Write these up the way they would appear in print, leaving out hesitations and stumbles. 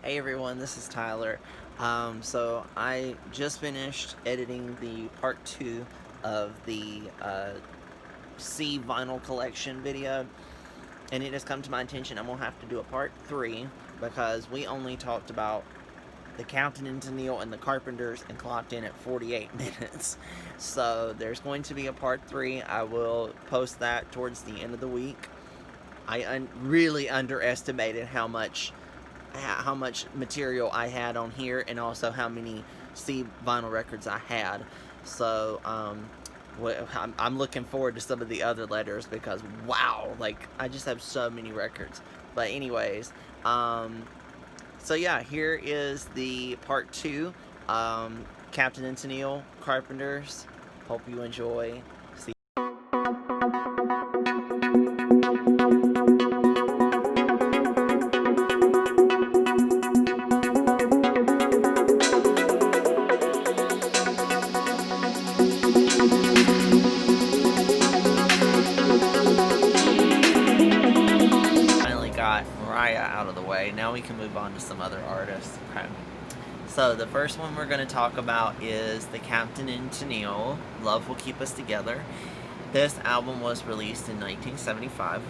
Hey everyone, this is Tyler. So I just finished editing the part 2 of the C vinyl collection video, and it has come to my attention I'm going to have to do a part 3 because we only talked about the Captain and Tennille and the Carpenters and clocked in at 48 minutes. So there's going to be a part 3. I will post that towards the end of the week. I really underestimated how much material I had on here, and also how many C vinyl records I had. So I'm looking forward to some of the other letters because wow, like I just have so many records. But anyways, so yeah, here is the part 2. Captain and Tennille, Carpenters. Hope you enjoy. See. Finally got Mariah out of the way. Now we can move on to some other artists. Okay. So the first one we're going to talk about is the Captain and Tennille, Love Will Keep Us Together. This album was released in 1975.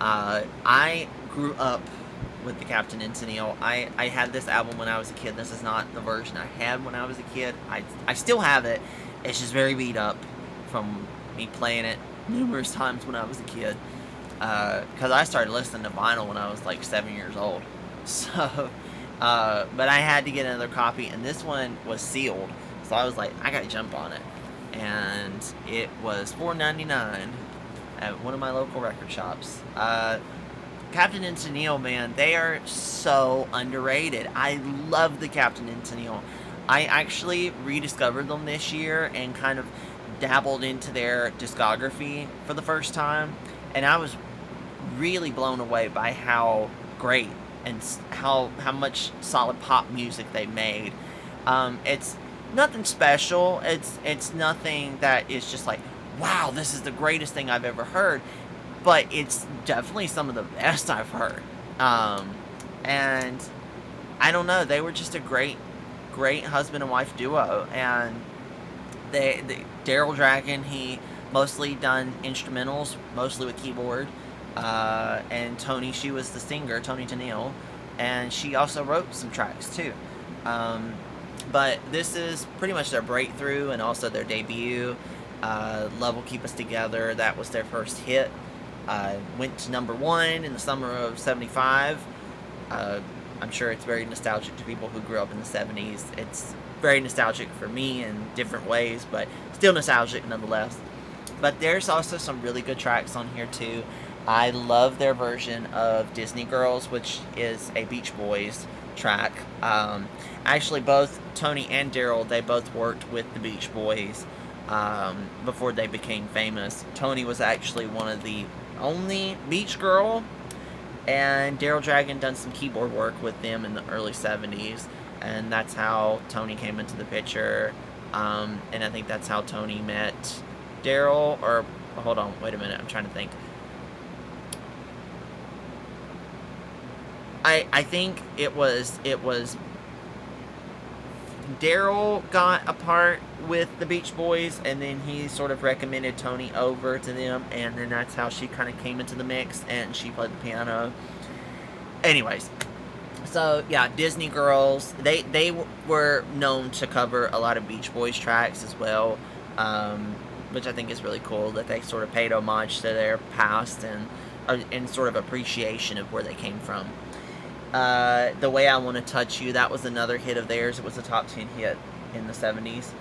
I grew up with the Captain and Tennille. I had this album when I was a kid. This is not the version I had when I was a kid. I still have it. It's just very beat up from me playing it numerous times when I was a kid. Because I started listening to vinyl when I was like 7 years old. So, but I had to get another copy, and this one was sealed. So I was like, I gotta jump on it. And it was $4.99 at one of my local record shops. Captain and Tennille, man, they are so underrated. I love the Captain and Tennille. I actually rediscovered them this year and kind of dabbled into their discography for the first time, and I was really blown away by how great and how much solid pop music they made. It's nothing special. It's nothing that is just like, wow, this is the greatest thing I've ever heard. But it's definitely some of the best I've heard. And I don't know, they were just a great husband and wife duo. And Daryl Dragon, he mostly done instrumentals, mostly with keyboard. And Tony, she was the singer, Tony Tennille, and she also wrote some tracks too. But this is pretty much their breakthrough and also their debut. Love Will Keep Us Together, that was their first hit. Went to #1 in the summer of '75. I'm sure it's very nostalgic to people who grew up in the '70s. It's very nostalgic for me in different ways, but still nostalgic nonetheless. But there's also some really good tracks on here too. I love their version of Disney Girls, which is a Beach Boys track. Actually, both Tony and Daryl, they both worked with the Beach Boys before they became famous. Tony was actually one of the only Beach Girl, and Daryl Dragon done some keyboard work with them in the early '70s, and that's how Tony came into the picture. And I think that's how Tony met Daryl, or hold on, wait a minute, I'm trying to think. I think it was Daryl got a part with the Beach Boys, and then he sort of recommended Tony over to them, and then that's how she kind of came into the mix, and she played the piano. Anyways, so yeah, Disney Girls, they were known to cover a lot of Beach Boys tracks as well, which I think is really cool that they sort of paid homage to their past and sort of appreciation of where they came from. The Way I Want to Touch You, that was another hit of theirs. It was a top 10 hit in the '70s.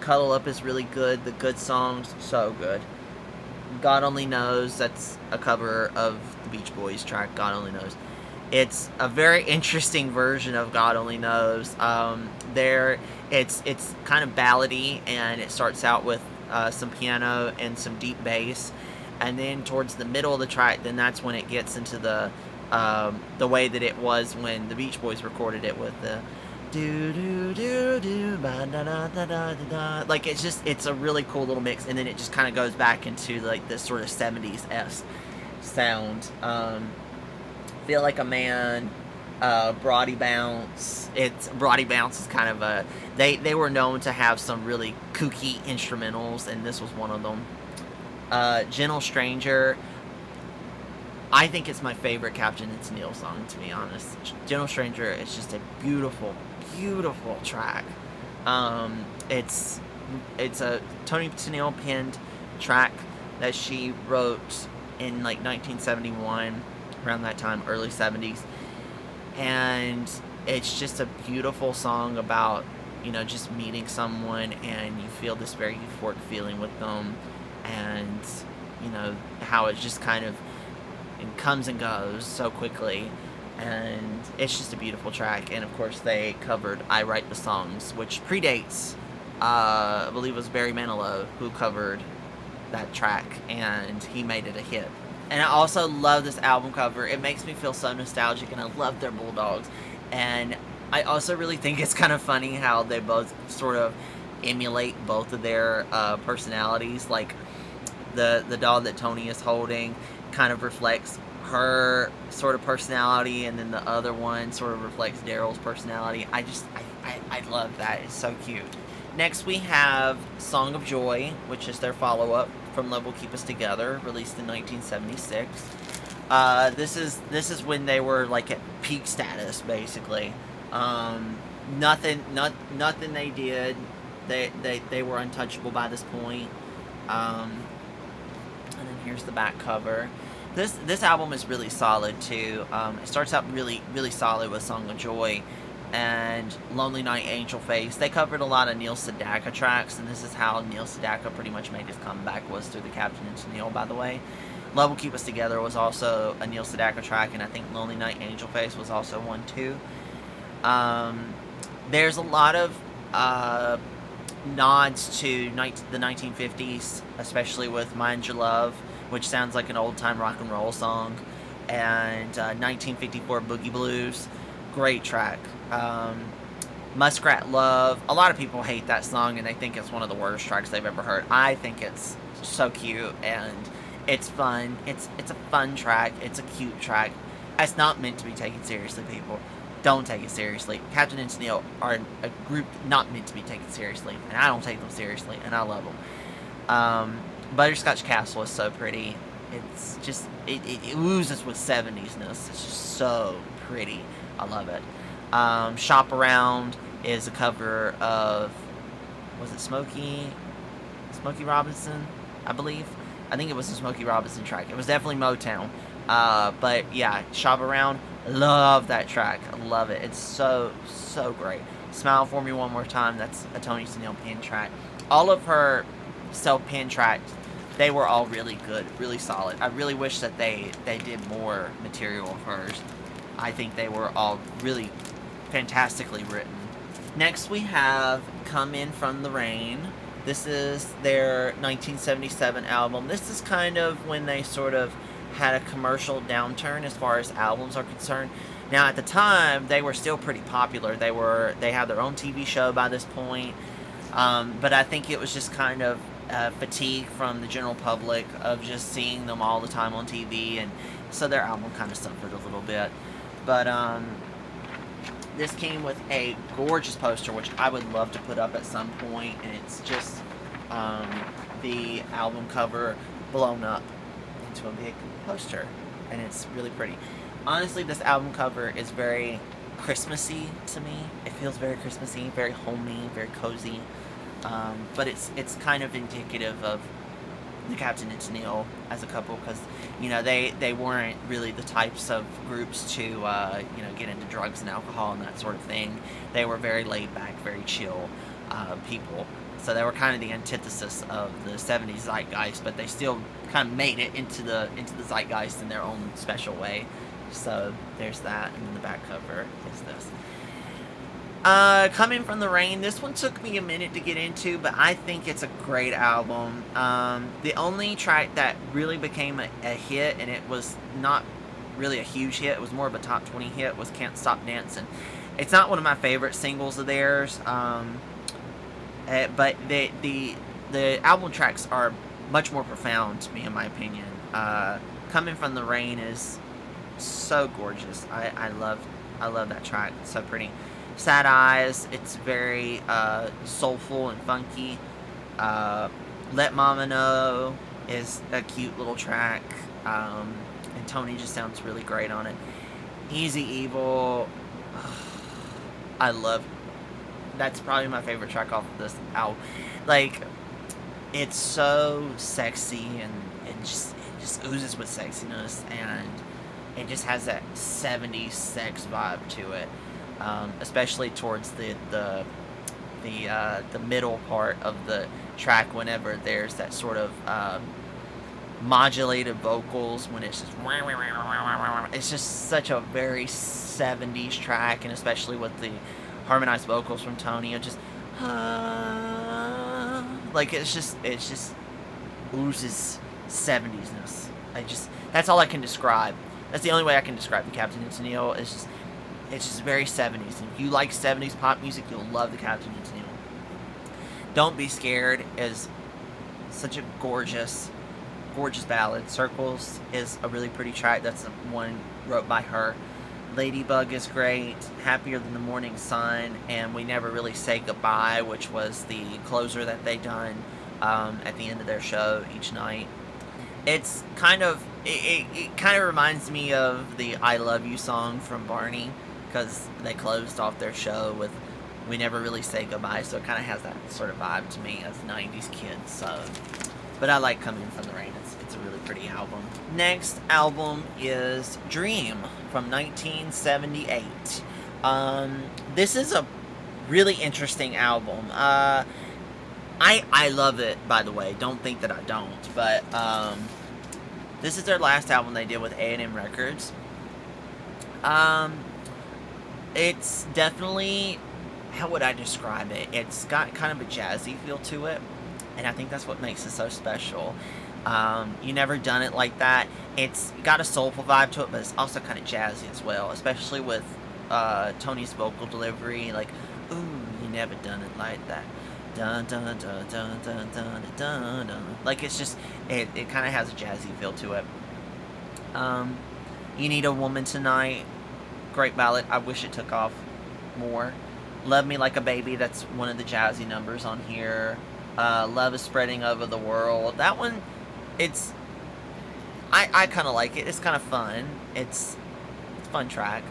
Cuddle Up is really good. The Good Songs, so good. God Only Knows, that's a cover of the Beach Boys track, God Only Knows. It's a very interesting version of God Only Knows. It's kind of ballady, and it starts out with some piano and some deep bass, and then towards the middle of the track, then that's when it gets into the way that it was when the Beach Boys recorded it, with the do do do do ba da da da da da. Like, it's a really cool little mix, and then it just kind of goes back into like this sort of '70s sound. Feel Like a Man, Broady Bounce. Broady Bounce is kind of a they were known to have some really kooky instrumentals, and this was one of them. Gentle Stranger. I think it's my favorite Captain and Tennille song, to be honest. Gentle Stranger is just a beautiful, beautiful track. It's a Toni Tennille penned track that she wrote in like 1971, around that time, early 70s. And it's just a beautiful song about, just meeting someone and you feel this very euphoric feeling with them, and, how it just kind of comes and goes so quickly. And it's just a beautiful track. And of course they covered I Write the Songs, which predates, I believe it was Barry Manilow who covered that track, and he made it a hit. And I also love this album cover. It makes me feel so nostalgic, and I love their bulldogs. And I also really think it's kind of funny how they both sort of emulate both of their personalities. Like the dog that Toni is holding kind of reflects her sort of personality, and then the other one sort of reflects Daryl's personality. I love that. It's so cute. Next we have Song of Joy, which is their follow-up from Love Will Keep Us Together, released in 1976. This is when they were like at peak status, basically. Nothing they did, they were untouchable by this point. And then here's the back cover. This album is really solid too. It starts out really, really solid with Song of Joy and Lonely Night, Angel Face. They covered a lot of Neil Sedaka tracks, and this is how Neil Sedaka pretty much made his comeback, was through the Captain and Tennille, by the way. Love Will Keep Us Together was also a Neil Sedaka track, and I think Lonely Night, Angel Face was also one too. There's a lot of nods to the 1950s, especially with Mind Your Love, which sounds like an old-time rock and roll song, and 1954 Boogie Blues. Great track. Muskrat Love. A lot of people hate that song, and they think it's one of the worst tracks they've ever heard. I think it's so cute, and it's fun. It's a fun track. It's a cute track. It's not meant to be taken seriously, people. Don't take it seriously. Captain and Tennille are a group not meant to be taken seriously, and I don't take them seriously, and I love them. Butterscotch Castle is so pretty. It's just, it oozes with 70s-ness. It's just so pretty. I love it. Shop Around is a cover of, was it Smokey Robinson, I believe? I think it was a Smokey Robinson track. It was definitely Motown. But yeah, Shop Around, love that track. I love it. It's so, so great. Smile For Me One More Time, that's a Toni Tennille pen track. All of her self-pen tracks, they were all really good, really solid. I really wish that they did more material of hers. I think they were all really fantastically written. Next we have Come In From the Rain. This is their 1977 album. This is kind of when they sort of had a commercial downturn as far as albums are concerned. Now at the time, they were still pretty popular. They had their own TV show by this point. But I think it was just kind of fatigue from the general public of just seeing them all the time on TV, and so their album kind of suffered a little bit. But this came with a gorgeous poster, which I would love to put up at some point, and it's just the album cover blown up into a big poster, and it's really pretty. Honestly, this album cover is very Christmassy to me. It feels very Christmassy, very homey, very cozy. But it's kind of indicative of the Captain and Tennille as a couple, because they weren't really the types of groups to get into drugs and alcohol and that sort of thing. They were very laid back, very chill people. So they were kind of the antithesis of the 70s zeitgeist, but they still kind of made it into the zeitgeist in their own special way. So there's that, and then the back cover is this. Coming From the Rain, this one took me a minute to get into, but I think it's a great album. The only track that really became a hit, and it was not really a huge hit, it was more of a top 20 hit, was Can't Stop Dancing. It's not one of my favorite singles of theirs, but the album tracks are much more profound to me, in my opinion. Coming From the Rain is so gorgeous. I love I love that track. It's so pretty. Sad Eyes, it's very soulful and funky. Let Mama Know is a cute little track. And Tony just sounds really great on it. Easy Evil, I love. That's probably my favorite track off of this album. Like, it's so sexy and it just oozes with sexiness, and it just has that 70s sex vibe to it, especially towards the middle part of the track, whenever there's that sort of modulated vocals, when it's just such a very 70s track, and especially with the harmonized vocals from Tony, it just like it's just oozes 70s-ness. That's all I can describe. That's the only way I can describe the Captain and Tennille. It's just very 70s. And if you like 70s pop music, you'll love the Captain and Tennille. Don't Be Scared is such a gorgeous ballad. Circles is a really pretty track. That's the one wrote by her. Ladybug is great. Happier Than the Morning Sun, and We Never Really Say Goodbye, which was the closer that they done at the end of their show each night. It's kind of it kind of reminds me of the I Love You song from Barney, because they closed off their show with We Never Really Say Goodbye, so it kind of has that sort of vibe to me as 90s kids. So, but I like Coming From the Rain. It's a really pretty album. Next album is Dream from 1978. This is a really interesting album. I love it, by the way. Don't think that I don't. But this is their last album they did with A&M Records. It's definitely, how would I describe it? It's got kind of a jazzy feel to it, and I think that's what makes it so special. You Never Done It Like That. It's got a soulful vibe to it, but it's also kind of jazzy as well, especially with Tony's vocal delivery. Like, ooh, you never done it like that. Dun dun dun dun dun dun dun dun. Like, it's just, it kind of has a jazzy feel to it. You Need a Woman Tonight. Great ballad. I wish it took off more. Love Me Like a Baby. That's one of the jazzy numbers on here. Love Is Spreading Over the World. That one, it's, I kind of like it. It's kind of fun. It's a fun track.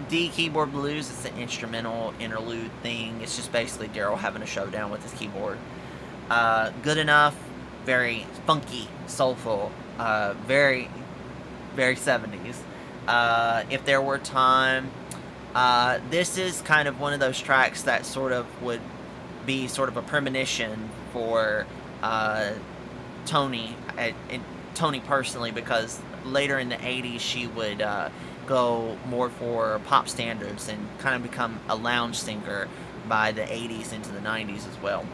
D Keyboard Blues. It's an instrumental interlude thing. It's just basically Daryl having a showdown with his keyboard. Good Enough. Very funky, soulful. Very, very 70s. If There Were Time. This is kind of one of those tracks that sort of would be sort of a premonition for Tony, Tony personally, because later in the 80s she would go more for pop standards and kind of become a lounge singer by the 80s into the 90s as well.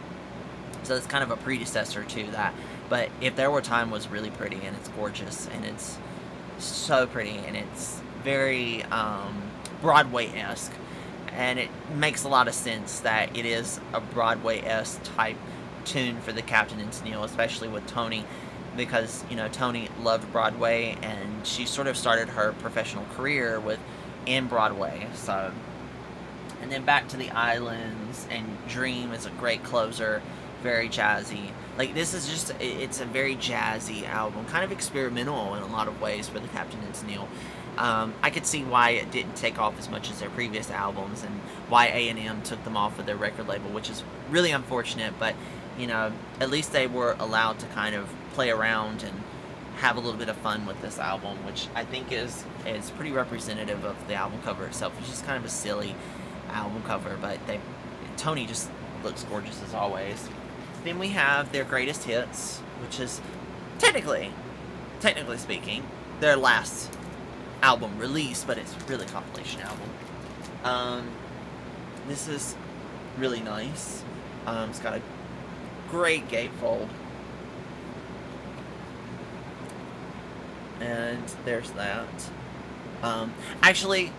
So it's kind of a predecessor to that. But If There Were Time was really pretty, and it's gorgeous, and it's so pretty, and it's very Broadway-esque. And it makes a lot of sense that it is a Broadway-esque type tune for the Captain and Tennille, especially with Tony, because, you know, Tony loved Broadway, and she sort of started her professional career in Broadway. So, and then Back to the Islands, and Dream is a great closer, very jazzy. Like, this is just, it's a very jazzy album, kind of experimental in a lot of ways for the Captain and Tennille. I could see why it didn't take off as much as their previous albums, and why A&M took them off of their record label, which is really unfortunate, but, you know, at least they were allowed to kind of play around and have a little bit of fun with this album, which I think is pretty representative of the album cover itself. It's just kind of a silly album cover, but Tony just looks gorgeous as always. Then we have their greatest hits, which is technically speaking, their last album release, but it's really a compilation album. This is really nice. It's got a great gatefold, and there's that. Actually,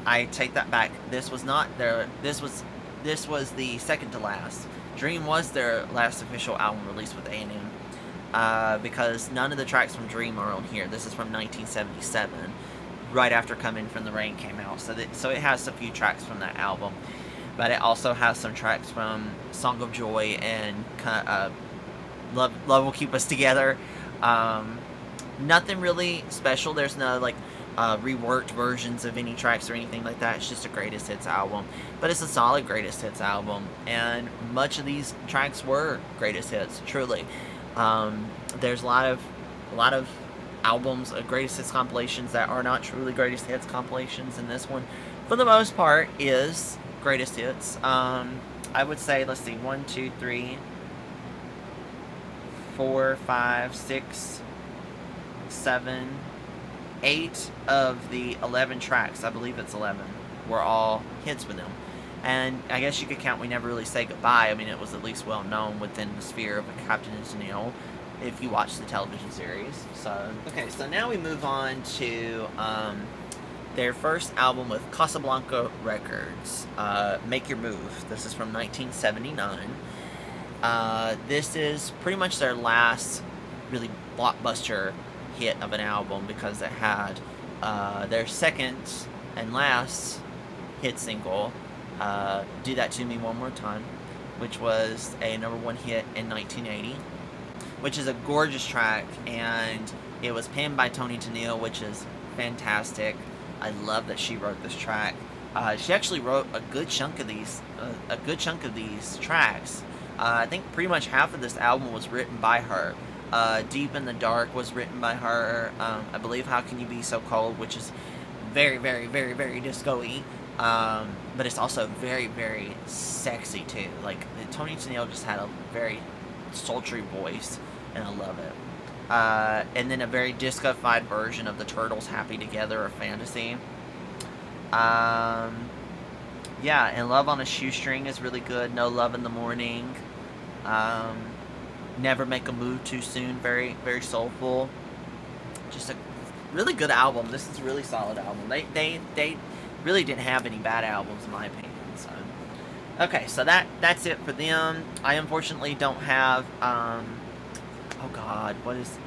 I take that back. This was not their. This was the second to last. Dream was their last official album release with A&M, because none of the tracks from Dream are on here. This is from 1977, right after Coming from the Rain came out. So it has a few tracks from that album. But it also has some tracks from Song of Joy and Love Will Keep Us Together. Nothing really special. There's no like reworked versions of any tracks or anything like that. It's just a greatest hits album. But it's a solid greatest hits album, and much of these tracks were greatest hits, truly. There's a lot of albums, greatest hits compilations that are not truly greatest hits compilations, and this one, for the most part, is greatest hits. I would say, let's see, 1, 2, 3, 4, 5, 6, 7, 8 of the 11 tracks, I believe it's 11, were all hits for them. And I guess you could count We Never Really Say Goodbye. I mean, it was at least well known within the sphere of Captain and Tennille, if you watch the television series. So, okay, so now we move on to their first album with Casablanca Records, Make Your Move. This is from 1979. This is pretty much their last really blockbuster hit of an album, because it had their second and last hit single, Do That To Me One More Time, which was a #1 hit in 1980, which is a gorgeous track, and it was penned by Toni Tennille, which is fantastic. I love that she wrote this track. She actually wrote a good chunk of these tracks. I think pretty much half of this album was written by her. Deep in the Dark was written by her. I believe How Can You Be So Cold, which is very, very, very, very disco-y. But it's also very, very sexy too. Like, Toni Tennille just had a very sultry voice, and I love it. And then a very disco-fied version of the Turtles' Happy Together or Fantasy. Yeah, and Love on a Shoestring is really good. No Love in the Morning. Never Make a Move Too Soon. Very, very soulful. Just a really good album. This is a really solid album. They really didn't have any bad albums, in my opinion. So, okay, so that's it for them. I unfortunately don't have, oh God, what is,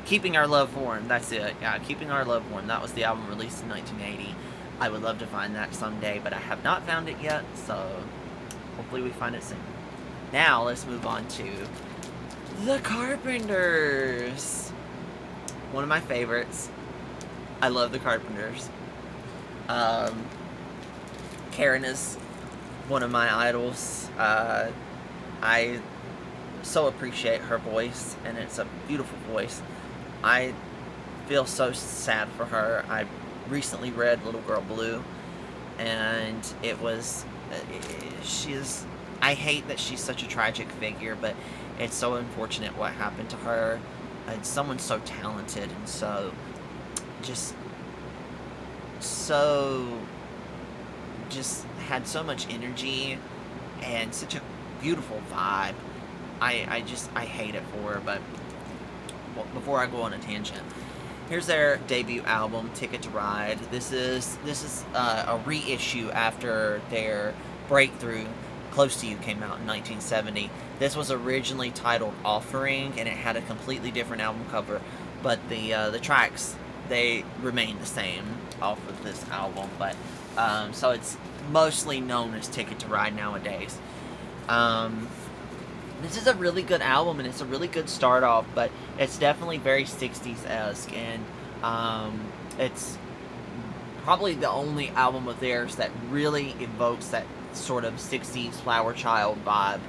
Keeping Our Love Warm. That's it. Yeah, Keeping Our Love Warm. That was the album released in 1980. I would love to find that someday, but I have not found it yet, so hopefully we find it soon. Now, let's move on to the Carpenters. One of my favorites. I love the Carpenters. Karen is one of my idols. I so appreciate her voice, and it's a beautiful voice. I feel so sad for her. I recently read Little Girl Blue, and it was, I hate that she's such a tragic figure, but it's so unfortunate what happened to her. It's someone so talented and just had so much energy and such a beautiful vibe. I hate it for her, but before I go on a tangent, here's their debut album, Ticket to Ride. This is a reissue after their breakthrough, Close to You, came out in 1970. This was originally titled Offering, and it had a completely different album cover, but the tracks, they remain the same off of this album, but so it's mostly known as Ticket to Ride nowadays. This is a really good album, and it's a really good start off, but it's definitely very 60s-esque, and it's probably the only album of theirs that really evokes that sort of 60s Flower Child vibe,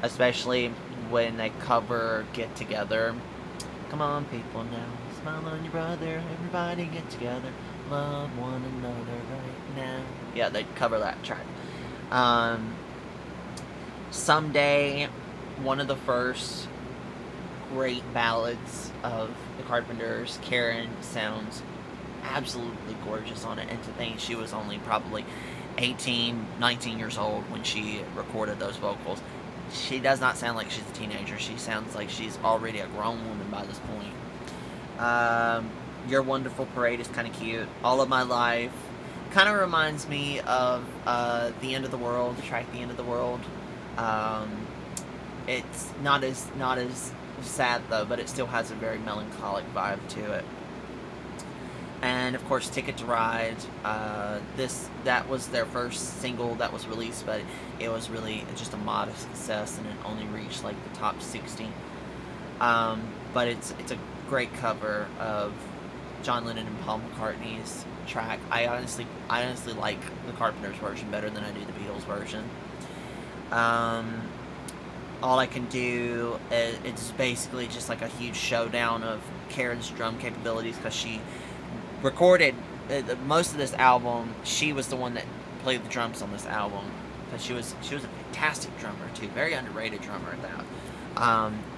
especially when they cover Get Together. Come on, people, now, smile on your brother, everybody get together, love one another right now. Yeah, they cover that track. Someday, one of the first great ballads of the Carpenters. Karen sounds absolutely gorgeous on it, and to think she was only probably 18, 19 years old when she recorded those vocals. She does not sound like she's a teenager. She sounds like she's already a grown woman by this point. Your Wonderful Parade is kind of cute. All of My Life kind of reminds me of The End of the World, the track The End of the World. It's not as sad though, but it still has a very melancholic vibe to it. and of course Ticket to Ride. That was their first single that was released, but it was really just a modest success, and it only reached like the top 60. But it's a great cover of John Lennon and Paul McCartney's track. I honestly like the Carpenters version better than I do the Beatles version. All I can do is it's basically just like a huge showdown of Karen's drum capabilities, because she recorded most of this album. She was the one that played the drums on this album, because she was a fantastic drummer too, very underrated drummer at that.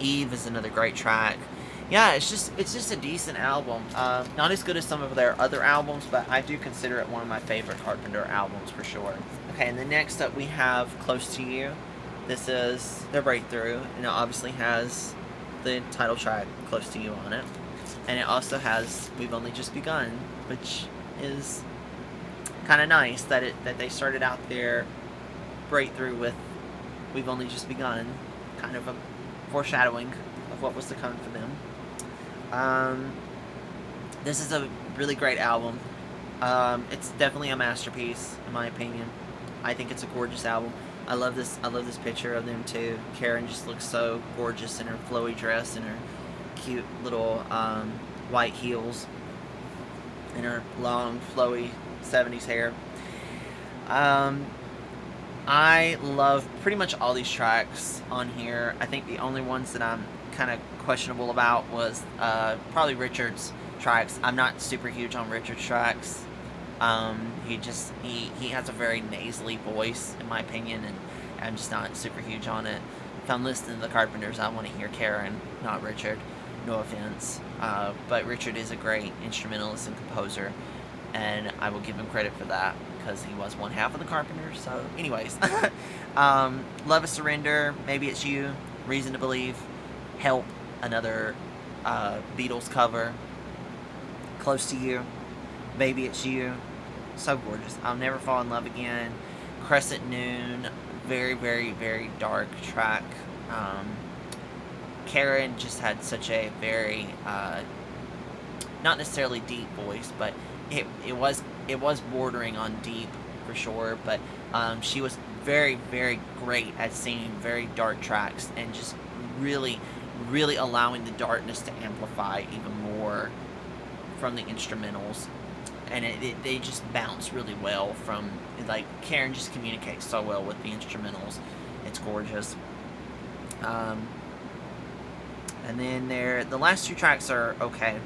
Eve is another great track. Yeah, it's just a decent album. Not as good as some of their other albums, but I do consider it one of my favorite Carpenter albums for sure. Okay, and then next up we have Close to You. This is their breakthrough, and it obviously has the title track Close to You on it. And it also has We've Only Just Begun, which is kind of nice that they started out their breakthrough with We've Only Just Begun, kind of a foreshadowing of what was to come for them. This is a really great album. It's definitely a masterpiece, in my opinion. I think it's a gorgeous album. I love this picture of them too. Karen just looks so gorgeous in her flowy dress and her cute little white heels and her long flowy 70s hair. I love pretty much all these tracks on here. I think the only ones that I'm kind of questionable about was probably Richard's tracks. I'm not super huge on Richard's tracks. He has a very nasally voice, in my opinion, and I'm just not super huge on it. If I'm listening to the Carpenters, I want to hear Karen, not Richard. No offense, but Richard is a great instrumentalist and composer, and I will give him credit for that, because he was one half of the Carpenters. So, anyways, Love is Surrender, Maybe It's You, Reason to Believe, Help, another Beatles cover, Close to You, Baby It's You, so gorgeous. I'll Never Fall in Love Again, Crescent Noon, very, very, very dark track. Karen just had such a very, not necessarily deep voice, but it was bordering on deep for sure, but she was very, very great at singing very dark tracks, and just really, really allowing the darkness to amplify even more from the instrumentals. And they just bounce really well from, like, Karen just communicates so well with the instrumentals. It's gorgeous. And then the last two tracks are okay.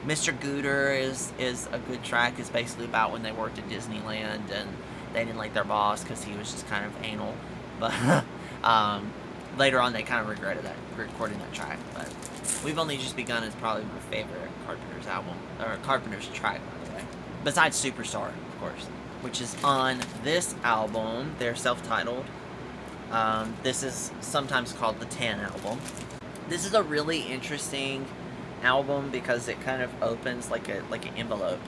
Mr. Gooder is a good track. It's basically about when they worked at Disneyland and they didn't like their boss because he was just kind of anal. But later on they kind of regretted that, recording that track. But We've Only Just Begun is probably my favorite Carpenters album, or Carpenters track, by the way. Besides Superstar, of course, which is on this album. They're self-titled. This is sometimes called the 10 album. This is a really interesting album because it kind of opens like an envelope,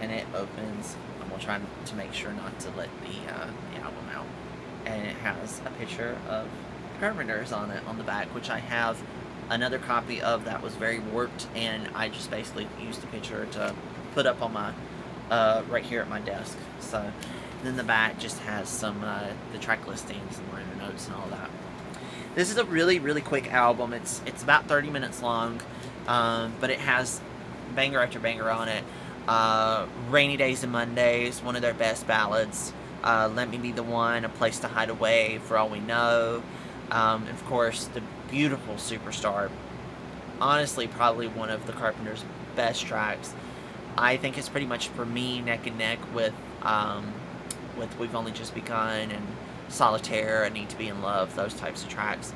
and it opens. And we'll try to make sure not to let the album out. And it has a picture of Carpenters on it on the back, which I have another copy of that was very warped, and I just basically used the picture to put up on my right here at my desk. So then the back just has some the track listings and liner notes and all that. This is a really, really quick album. It's about 30 minutes long, but it has banger after banger on it. Rainy Days and Mondays, one of their best ballads. Let Me Be the One, A Place to Hide Away, For All We Know. Of course, the beautiful Superstar. Honestly, probably one of the Carpenters' best tracks. I think it's pretty much, for me, neck and neck with We've Only Just Begun and Solitaire, I Need to Be in Love, those types of tracks.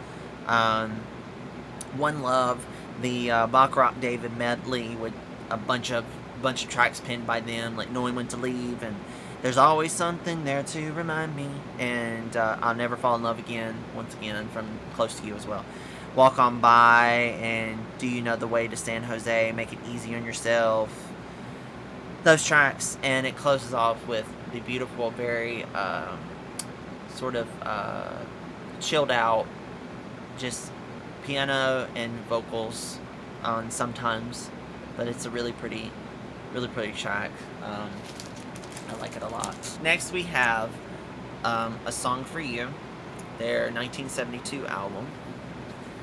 One Love, the Baccarat David medley with a bunch of tracks pinned by them, like Knowing When to Leave, and There's Always Something There to Remind Me, and I'll Never Fall in Love Again, once again, from Close to You as well. Walk On By, and Do You Know the Way to San Jose, Make It Easy on Yourself. Those tracks, and it closes off with the beautiful, very sort of chilled out, just piano and vocals on sometimes, but it's a really pretty Really pretty track. I like it a lot. Next we have A Song for You, their 1972 album.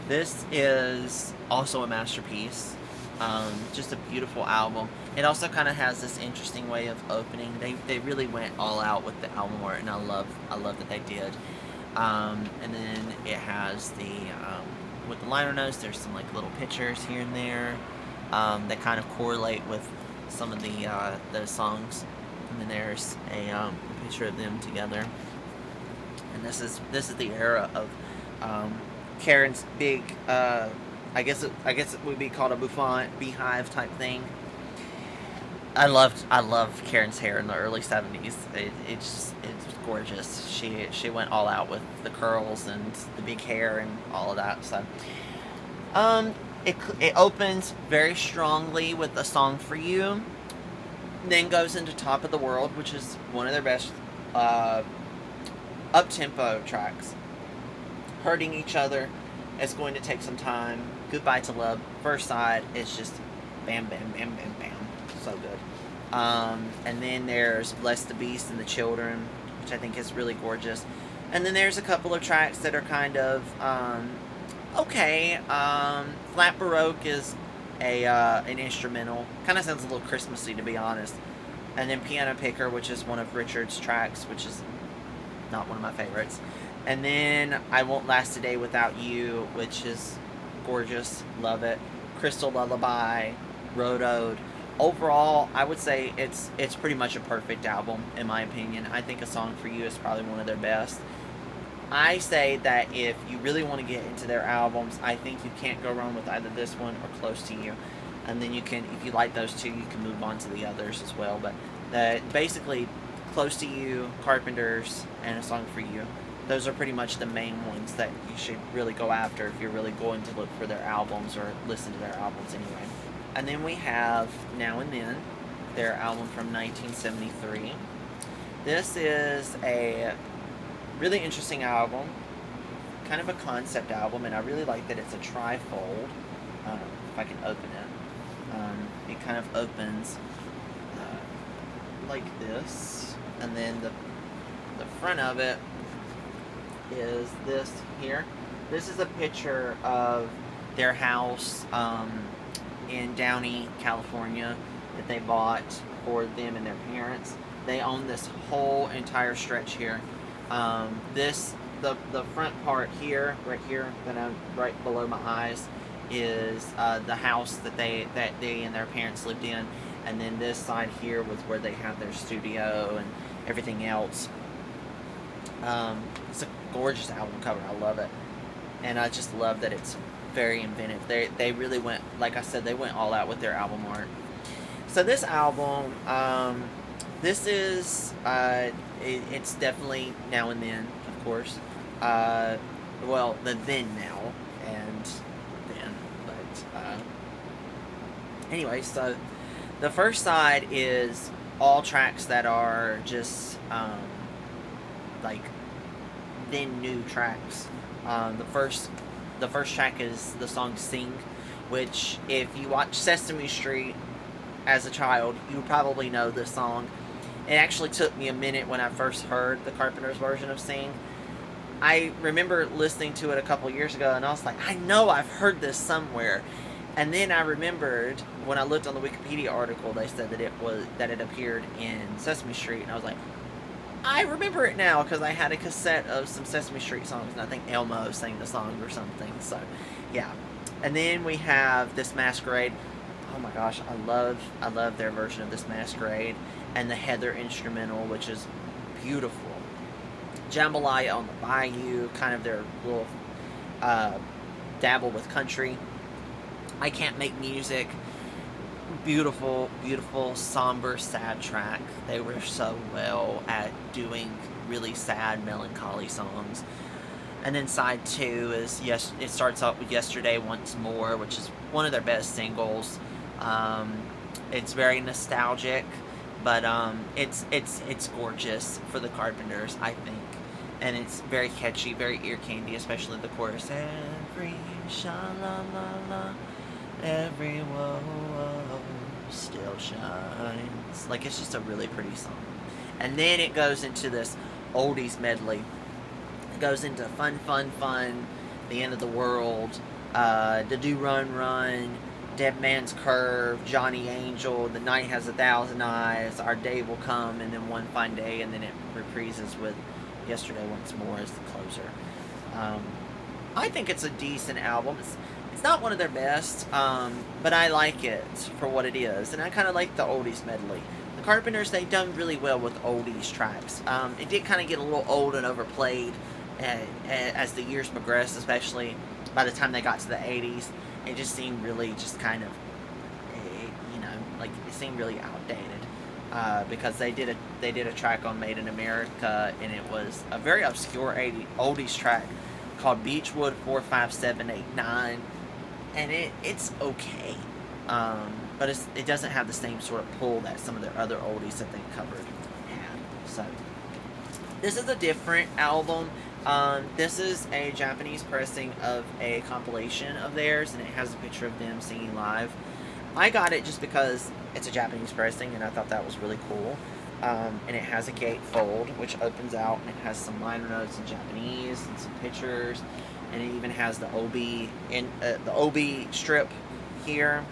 This is also a masterpiece. Just a beautiful album. It also kind of has this interesting way of opening. They really went all out with the album art, and I love that they did. And then it has the with the liner notes. There's some like little pictures here and there that kind of correlate with some of the songs. And then there's a picture of them together. And this is the era of Karen's big. I guess it would be called a bouffant beehive type thing. I loved Karen's hair in the early 70s. It's gorgeous. She went all out with the curls and the big hair and all of that. So it opens very strongly with A Song for You, then goes into Top of the World, which is one of their best up-tempo tracks. Hurting Each Other, It's Going to Take Some Time, Goodbye to Love, first side, it's just bam, bam, bam, bam, bam. So good. And then there's Bless the Beast and the Children, which I think is really gorgeous. And then there's a couple of tracks that are kind of okay. Flat Baroque is an instrumental. Kind of sounds a little Christmassy, to be honest. And then Piano Picker, which is one of Richard's tracks, which is not one of my favorites. And then I Won't Last a Day Without You, which is gorgeous. Love it. Crystal Lullaby, Road Ode. Overall, I would say it's pretty much a perfect album, in my opinion. I think A Song for You is probably one of their best. I say that if you really want to get into their albums, I think you can't go wrong with either this one or Close to You. And then you can, if you like those two, you can move on to the others as well. But basically, Close to You, Carpenters, and A Song for You, those are pretty much the main ones that you should really go after if you're really going to look for their albums or listen to their albums anyway. And then we have Now and Then, their album from 1973. This is a really interesting album, kind of a concept album, and I really like that it's a trifold. If I can open it. It kind of opens like this, and then the front of it is this here. This is a picture of their house in Downey, California, that they bought for them and their parents. They own this whole entire stretch here. The front part here, right here, right below my eyes, is the house that they and their parents lived in, and then this side here was where they have their studio and everything else. It's a gorgeous album cover. I love it, and I just love that it's very inventive. They really went, like I said, they went all out with their album art. So this album, this is it's definitely Now and Then, of course. Well, the then now and then, but anyway. So the first side is all tracks that are just like then new tracks. The first track is the song Sing, which if you watch Sesame Street as a child, you probably know this song. It actually took me a minute when I first heard the Carpenters version of Sing. I remember listening to it a couple years ago, and I was like, I know I've heard this somewhere. And then I remembered when I looked on the Wikipedia article, they said that it appeared in Sesame Street, and I was like, I remember it now because I had a cassette of some Sesame Street songs, and I think Elmo sang the song or something. So, yeah. And then we have This Masquerade. Oh my gosh, I love their version of This Masquerade, and the Heather instrumental, which is beautiful. Jambalaya on the Bayou, kind of their little dabble with country. I Can't Make Music. Beautiful, beautiful, somber, sad track. They were so well at doing really sad, melancholy songs. And then side 2 is, yes, it starts off with Yesterday Once More, which is one of their best singles. It's very nostalgic, but it's gorgeous for the Carpenters, I think. And it's very catchy, very ear candy, especially the chorus. Every sha-la-la-la, every whoa-whoa. Still shines. Like, it's just a really pretty song. And then it goes into this oldies medley. It goes into Fun, Fun, Fun, The End of the World, The Do Run Run, Dead Man's Curve, Johnny Angel, The Night Has 1,000 Eyes, Our Day Will Come, and then One Fine Day, and then it reprises with Yesterday Once More as the closer. I think it's a decent album. It's not one of their best, but I like it for what it is, and I kind of like the oldies medley. The Carpenters, they've done really well with oldies tracks. It did kind of get a little old and overplayed as the years progressed, especially by the time they got to the 80s. It just seemed really just kind of, like it seemed really outdated. Because they did a track on Made in America, and it was a very obscure oldies track called Beechwood 45789, and it's okay, but it doesn't have the same sort of pull that some of their other oldies that they covered had. So this is a different album. This is a Japanese pressing of a compilation of theirs, and it has a picture of them singing live. I got it just because it's a Japanese pressing, and I thought that was really cool. And it has a gatefold, which opens out, and it has some liner notes in Japanese and some pictures, and it even has the OB strip here.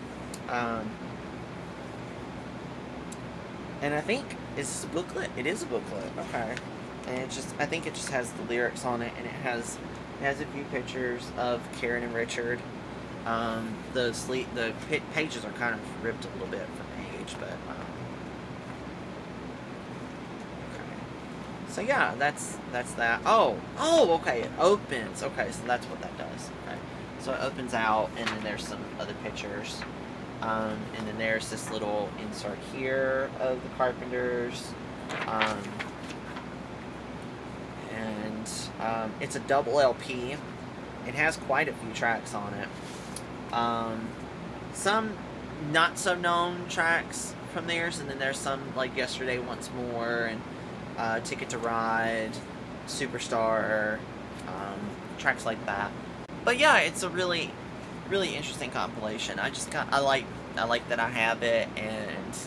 And I think is this a booklet? It is a booklet. Okay. And I think it just has the lyrics on it, and it has a few pictures of Karen and Richard. The pages are kind of ripped a little bit from age, but okay. So yeah, that's that. Oh, okay. It opens. Okay, so that's what that does. Okay, so it opens out, and then there's some other pictures, and then there's this little insert here of the Carpenters. It's a double LP. It has quite a few tracks on it. Some not so known tracks from theirs, and then there's some like Yesterday Once More and Ticket to Ride, Superstar, tracks like that. But yeah, it's a really, really interesting compilation. I like that I have it, and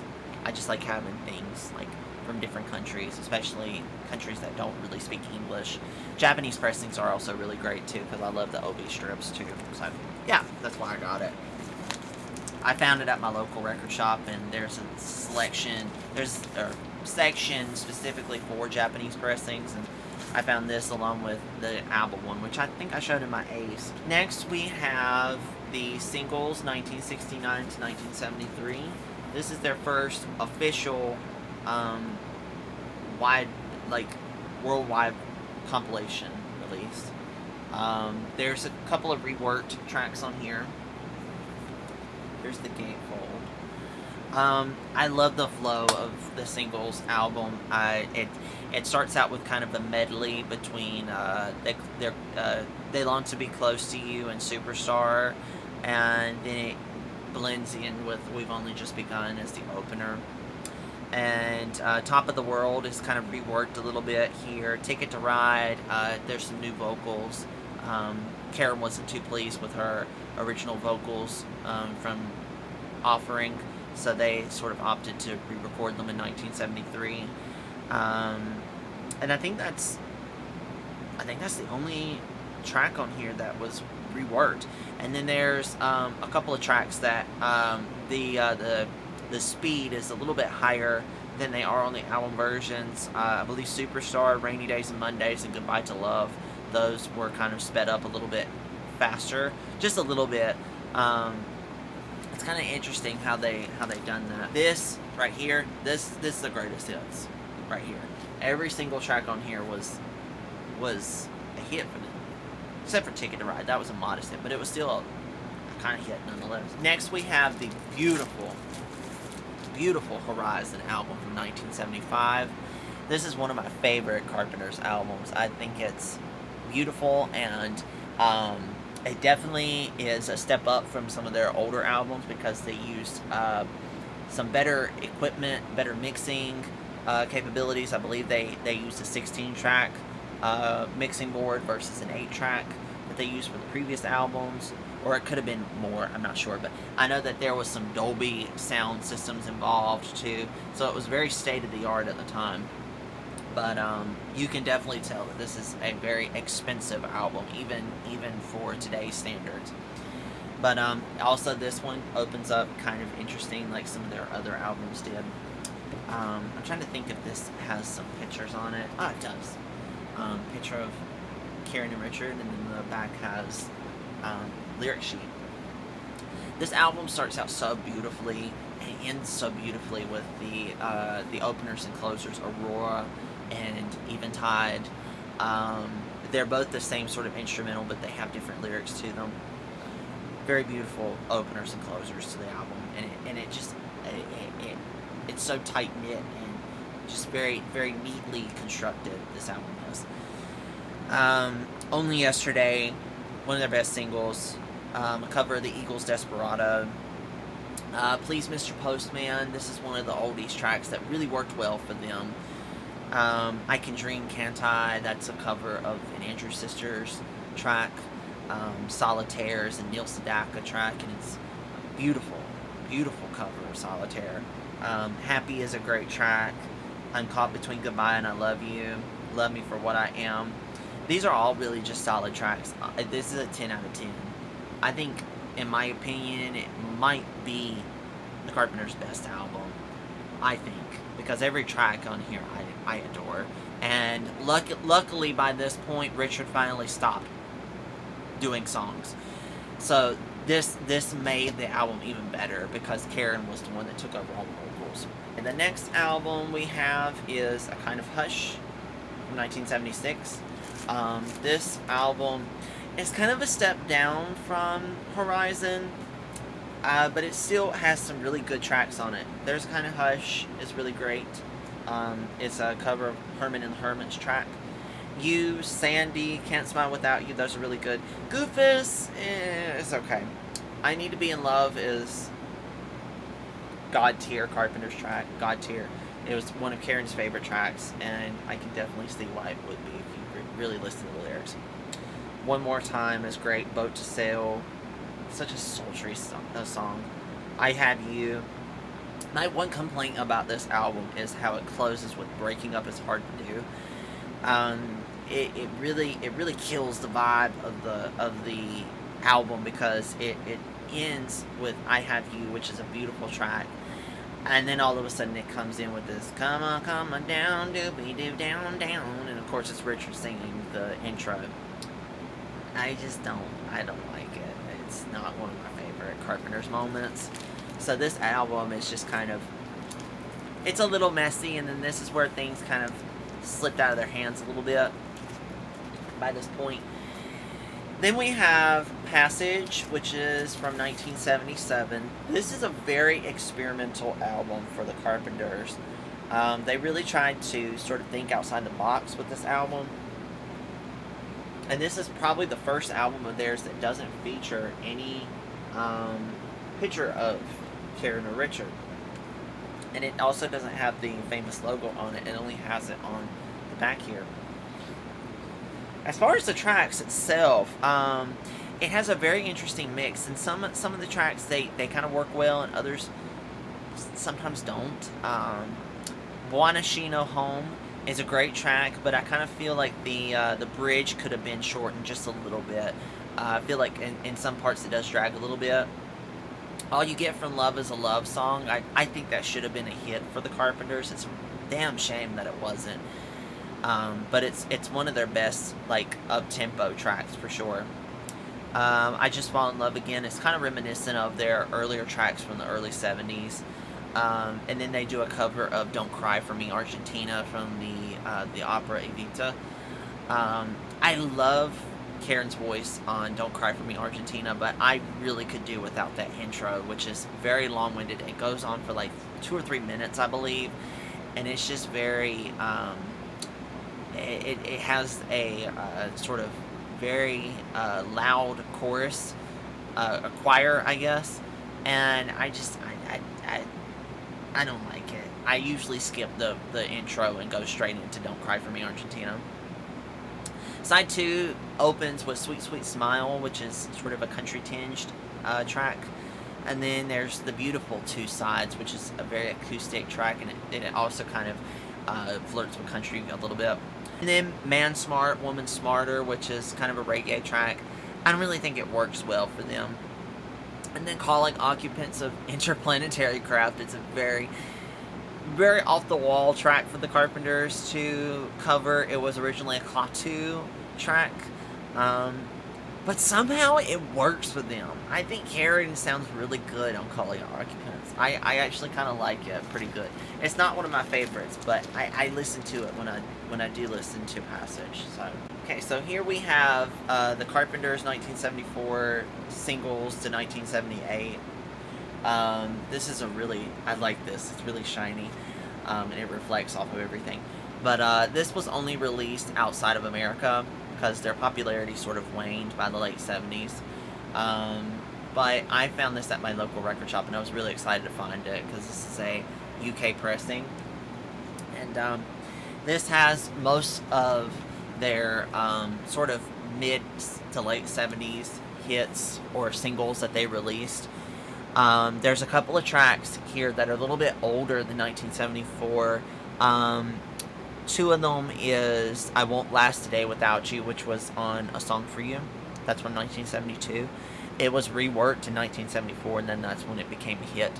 I just like having things like from different countries, especially countries that don't really speak English. Japanese pressings are also really great too, because I love the OB strips too. So yeah, that's why I got it. I found it at my local record shop, and there's a section specifically for Japanese pressings, and I found this along with the album one, which I think I showed in my Ace. Next we have the singles 1969 to 1973. This is their first official worldwide compilation release. There's a couple of reworked tracks on here. There's the gatefold. I love the flow of the singles album. It starts out with kind of a medley between They Long to Be Close to You and Superstar, and then it blends in with We've Only Just Begun as the opener. And Top of the World is kind of reworked a little bit here. Ticket to Ride, there's some new vocals. Karen wasn't too pleased with her original vocals from Offering, so they sort of opted to re-record them in 1973. And I think that's the only track on here that was reworked. And then there's a couple of tracks that the speed is a little bit higher than they are on the album versions. I believe Superstar, Rainy Days and Mondays, and Goodbye to Love, those were kind of sped up a little bit faster, just a little bit. It's kind of interesting how they done that. This right here, this is the greatest hits right here. Every single track on here was a hit for them, except for Ticket to Ride. That was a modest hit, but it was still a kind of hit nonetheless. Next we have the beautiful Horizon album from 1975. This is one of my favorite Carpenters albums. I think it's beautiful, and it definitely is a step up from some of their older albums because they used some better equipment, better mixing capabilities. I believe they used a 16-track mixing board versus an 8-track that they used for the previous albums, or it could have been more, I'm not sure, but I know that there was some Dolby sound systems involved too, so it was very state-of-the-art at the time. But you can definitely tell that this is a very expensive album, even for today's standards. But also this one opens up kind of interesting, like some of their other albums did. I'm trying to think if this has some pictures on it. Ah, it does. Picture of Karen and Richard, and then the back has lyric sheet. This album starts out so beautifully and ends so beautifully with the openers and closers, Aurora and Eventide. They're both the same sort of instrumental, but they have different lyrics to them. Very beautiful openers and closers to the album, and it's so tight knit and just very, very neatly constructed. This album is. Only Yesterday, one of their best singles, a cover of the Eagles' Desperado. Please Mr. Postman, this is one of the oldies tracks that really worked well for them. I Can Dream, Can't I, that's a cover of an Andrews Sisters track. Solitaire is a Neil Sedaka track, and it's a beautiful, beautiful cover of Solitaire. Happy is a great track. I'm Caught Between Goodbye and I Love You. Love Me for What I Am. These are all really just solid tracks. This is a 10 out of 10. I think, in my opinion, it might be the Carpenters' best album. I think. Because every track on here I adore. And luckily by this point, Richard finally stopped doing songs. So this made the album even better because Karen was the one that took over all the vocals. And the next album we have is A Kind of Hush from 1976. This album is kind of a step down from Horizon, but it still has some really good tracks on it. There's A Kind of Hush is really great. It's a cover of Herman and the Hermits track. You, Sandy, Can't Smile Without You, those are really good. Goofus, it's okay. I Need to Be in Love is God Tier, Carpenter's track, God Tier. It was one of Karen's favorite tracks, and I can definitely see why it would be if you really listen to the lyrics. One More Time is great. Boat to Sail, such a sultry song. I Have You. My one complaint about this album is how it closes with Breaking Up is hard to do. It really kills the vibe of the album because it ends with I Have You, which is a beautiful track, and then all of a sudden it comes in with this come on down, doobie doo down, and of course it's Richard singing the intro. I don't like it. It's not one of my favorite Carpenters moments. So this album is just kind of, it's a little messy, and then this is where things kind of slipped out of their hands a little bit by this point. Then we have Passage, which is from 1977. This is a very experimental album for the Carpenters. They really tried to sort of think outside the box with this album. And this is probably the first album of theirs that doesn't feature any picture of Karen or Richard. And it also doesn't have the famous logo on it. It only has it on the back here. As far as the tracks itself, it has a very interesting mix. And some of the tracks, they kind of work well, and others sometimes don't. Buona Shino Home is a great track, but I kind of feel like the bridge could have been shortened just a little bit. I feel like in some parts it does drag a little bit. All You Get From Love Is a Love Song. I think that should have been a hit for the Carpenters. It's a damn shame that it wasn't. But it's one of their best, like, up-tempo tracks for sure. I Just Fall in Love Again. It's kind of reminiscent of their earlier tracks from the early 70s. And then they do a cover of Don't Cry For Me, Argentina from the opera Evita. I love Karen's voice on Don't Cry For Me, Argentina, but I really could do without that intro, which is very long-winded. It goes on for like 2 or 3 minutes, I believe, and it's just very, it has a sort of very loud chorus, a choir, I guess, and I don't like it. I usually skip the intro and go straight into Don't Cry For Me, Argentina. Side 2 opens with Sweet Sweet Smile, which is sort of a country-tinged track. And then there's The Beautiful Two Sides, which is a very acoustic track, and it also kind of flirts with country a little bit. And then Man Smart, Woman Smarter, which is kind of a reggae track. I don't really think it works well for them. And then Calling Occupants of Interplanetary Craft. It's a very, very off-the-wall track for the Carpenters to cover. It was originally a Klaatu track. But somehow it works for them. I think Karen sounds really good on Calling Occupants. I actually kind of like it pretty good. It's not one of my favorites, but I listen to it when I do listen to Passage. So okay, so here we have the Carpenters 1974 singles to 1978. This is I like this. It's really shiny, and it reflects off of everything. But this was only released outside of America because their popularity sort of waned by the late 70s. But I found this at my local record shop, and I was really excited to find it because this is a UK pressing. And this has most of their sort of mid to late 70s hits or singles that they released. There's a couple of tracks here that are a little bit older than 1974. Two of them is I Won't Last Today Without You, which was on A Song For You. That's from 1972. It was reworked in 1974, and then that's when it became a hit.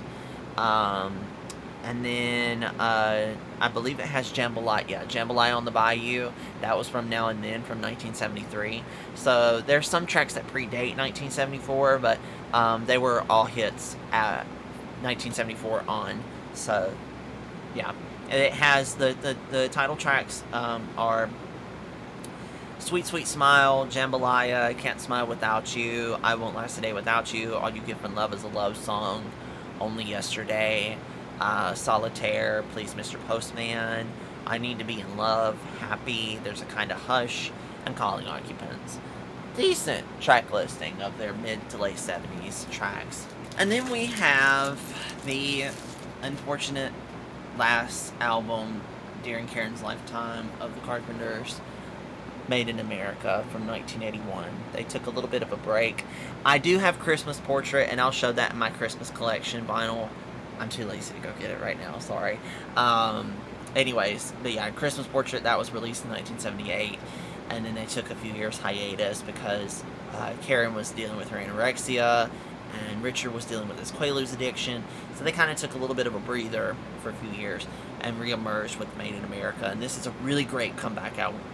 And then I believe it has Jambalaya. Yeah, Jambalaya on the Bayou. That was from Now and Then from 1973. So there's some tracks that predate 1974, but they were all hits at 1974 on. So yeah, it has the title tracks are Sweet Sweet Smile, Jambalaya, Can't Smile Without You, I Won't Last a Day Without You, All You Give from Love Is a Love Song, Only Yesterday, Solitaire, Please Mr. Postman, I Need to Be in Love, Happy, There's a Kind of Hush, and Calling Occupants. Decent track listing of their mid to late 70s tracks. And then we have the unfortunate last album during Karen's lifetime of the Carpenters, Made in America from 1981. They took a little bit of a break. I do have Christmas Portrait, and I'll show that in my Christmas collection vinyl. I'm too lazy to go get it right now, sorry. Anyways, but yeah, Christmas Portrait, that was released in 1978, and then they took a few years hiatus because Karen was dealing with her anorexia, and Richard was dealing with his Quaaludes addiction, so they kind of took a little bit of a breather for a few years and re-emerged with Made in America. And this is a really great comeback album.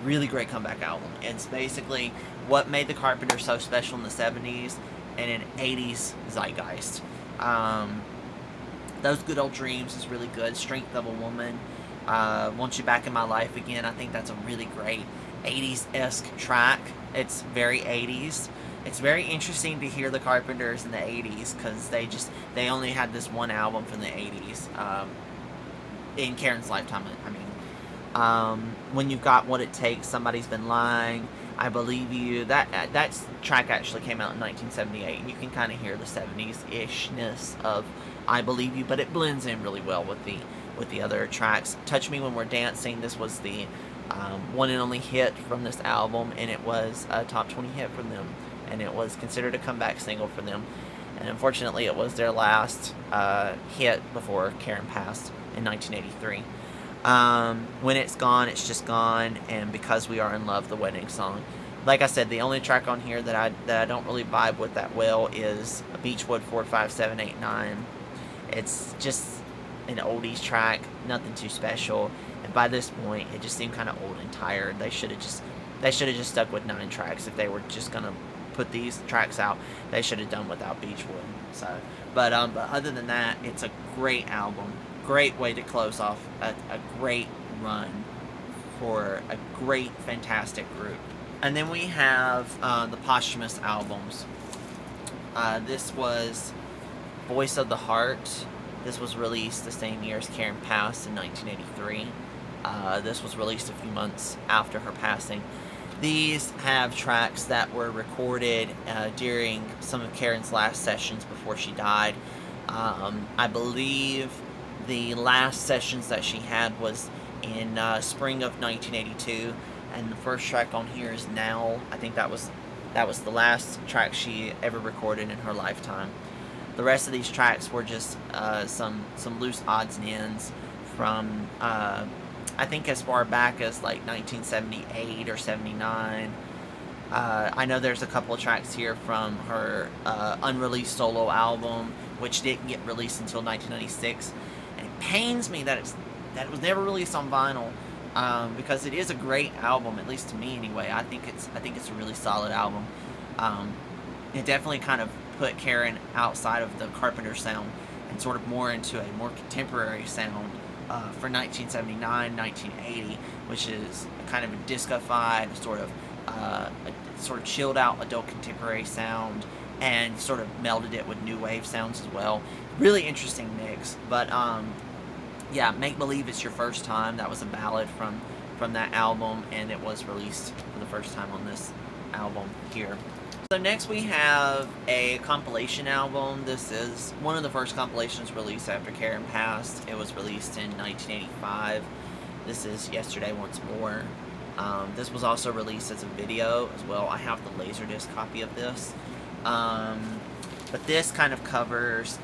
It's basically what made the Carpenters so special in the 70s and an 80s zeitgeist. Those Good Old Dreams is really good. Strength of a Woman, Want You Back in My Life Again. I think that's a really great 80s-esque track. It's very 80s. It's very interesting to hear the Carpenters in the 80s because they only had this one album from the 80s. In Karen's lifetime, I mean. When You've Got What It Takes, Somebody's Been Lying, I Believe You. That track actually came out in 1978. And you can kind of hear the 70s-ishness of I Believe You, but it blends in really well with the other tracks. Touch Me When We're Dancing, this was the one and only hit from this album, and it was a top 20 hit from them, and it was considered a comeback single for them. And unfortunately, it was their last hit before Karen passed in 1983. When It's Gone, It's Just Gone, and Because We Are in Love, the wedding song. Like I said, the only track on here that I don't really vibe with that well is Beechwood 45789. It's just an oldies track, nothing too special. And by this point, it just seemed kind of old and tired. They should have just stuck with 9 tracks if they were just gonna put these tracks out. They should have done without Beechwood. So, but other than that, it's a great album. Great way to close off a great run for a great, fantastic group. And then we have the posthumous albums. This was Voice of the Heart. This was released the same year as Karen passed in 1983. This was released a few months after her passing. These have tracks that were recorded during some of Karen's last sessions before she died. I believe the last sessions that she had was in spring of 1982, and the first track on here is Now. I think that was the last track she ever recorded in her lifetime. The rest of these tracks were just some loose odds and ends from I think as far back as like 1978 or 79. I know there's a couple of tracks here from her unreleased solo album, which didn't get released until 1996, and it pains me that it was never released on vinyl, because it is a great album, at least to me anyway. I think it's a really solid album. It definitely kind of put Karen outside of the Carpenters sound and sort of more into a more contemporary sound for 1979, 1980, which is kind of a disco-fied sort of chilled out adult contemporary sound, and sort of melded it with new wave sounds as well. Really interesting mix. But yeah, Make Believe It's Your First Time, that was a ballad from that album, and it was released for the first time on this album here. So next we have a compilation album. This is one of the first compilations released after Karen passed. It was released in 1985. This is Yesterday Once More. This was also released as a video as well. I have the Laserdisc copy of this. But this kind of covers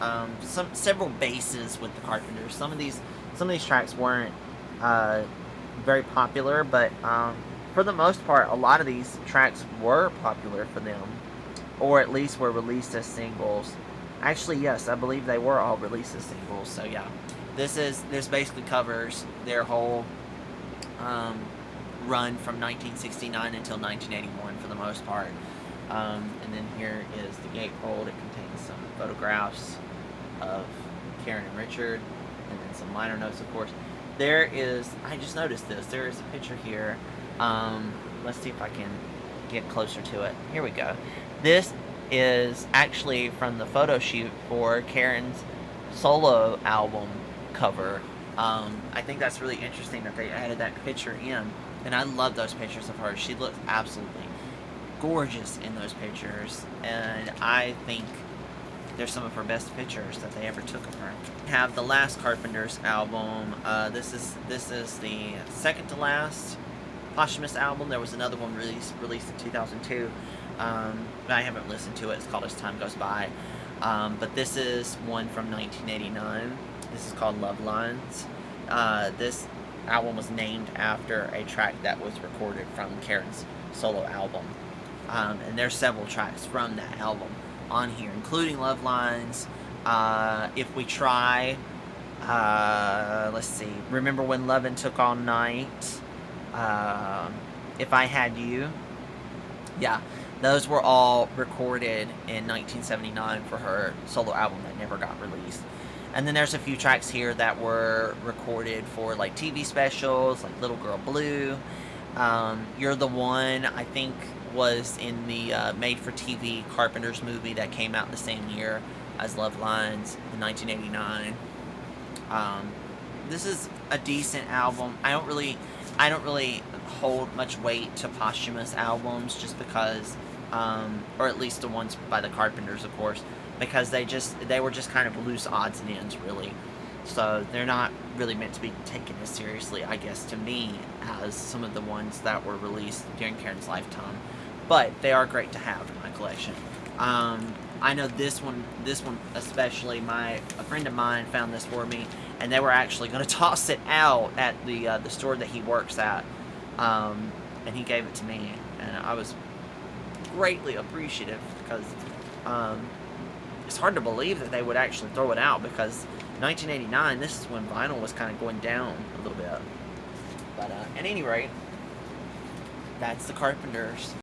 several bases with the Carpenters. Some of these tracks weren't very popular, but for the most part, a lot of these tracks were popular for them, or at least were released as singles. Actually, yes, I believe they were all released as singles. So yeah, this basically covers their whole run from 1969 until 1981 for the most part. And then here is the gatefold. It contains some photographs of Karen and Richard, and then some liner notes, of course. There is, I just noticed this, there is a picture here. Let's see if I can get closer to it. Here we go. This is actually from the photo shoot for Karen's solo album cover. I think that's really interesting that they added that picture in, and I love those pictures of her. She looks absolutely gorgeous in those pictures, and I think they're some of her best pictures that they ever took of her. Have the last Carpenters album. This is the second to last posthumous album. There was another one released in 2002. But I haven't listened to it. It's called As Time Goes By. But this is one from 1989. This is called Love Lines. This album was named after a track that was recorded from Karen's solo album. And there's several tracks from that album on here, including Love Lines, If We Try, let's see, Remember When Lovin' Took All Night, If I Had You. Yeah, those were all recorded in 1979 for her solo album that never got released. And then there's a few tracks here that were recorded for like TV specials, like Little Girl Blue. You're the One, I think, was in the made-for-TV Carpenters movie that came out the same year as Love Lines in 1989. This is a decent album. I don't really hold much weight to posthumous albums, just because, or at least the ones by the Carpenters, of course, because they were just kind of loose odds and ends, really. So they're not really meant to be taken as seriously, I guess, to me, as some of the ones that were released during Karen's lifetime. But they are great to have in my collection. I know this one especially. A friend of mine found this for me, and they were actually going to toss it out at the store that he works at, and he gave it to me, and I was greatly appreciative, because it's hard to believe that they would actually throw it out, because 1989, this is when vinyl was kind of going down a little bit. But at any rate, that's the Carpenters.